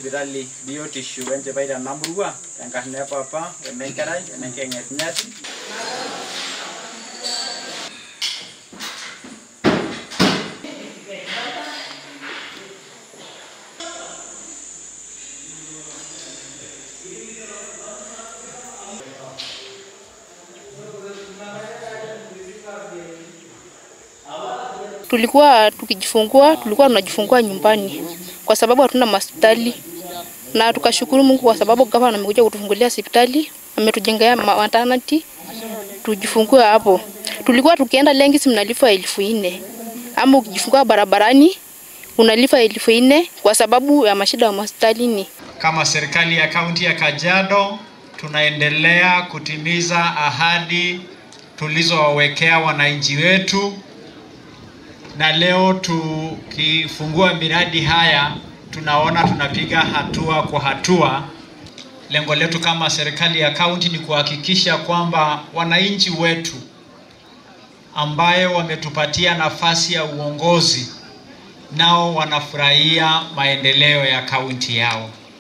Virali biotishu wanje baida namurua tangkahne papa menkarai menkenget nyati. Tulikuwa tunajifungua nyumbani kwa sababu hatuna hospitali, na tukashukuru Mungu kwa sababu gavana amekuja kutufungulia hospitali, ametujengea maternity tujifungue hapo. Tulikuwa tukienda Lengisi mnalipa 1400, ama ukijifungua barabarani unalipa 1400 kwa sababu ya mashida ya hospitalini. Kama serikali ya kaunti ya Kajiado tunaendelea kutimiza ahadi tulizowawekea wananchi wetu, na leo tukifungua miradi haya tunaona tunapiga hatua kwa hatua. Lengo letu kama serikali ya kaunti ni kuhakikisha kwamba wananchi wetu ambayo wametupatia nafasi ya uongozi nao wanafurahia maendeleo ya kaunti yao.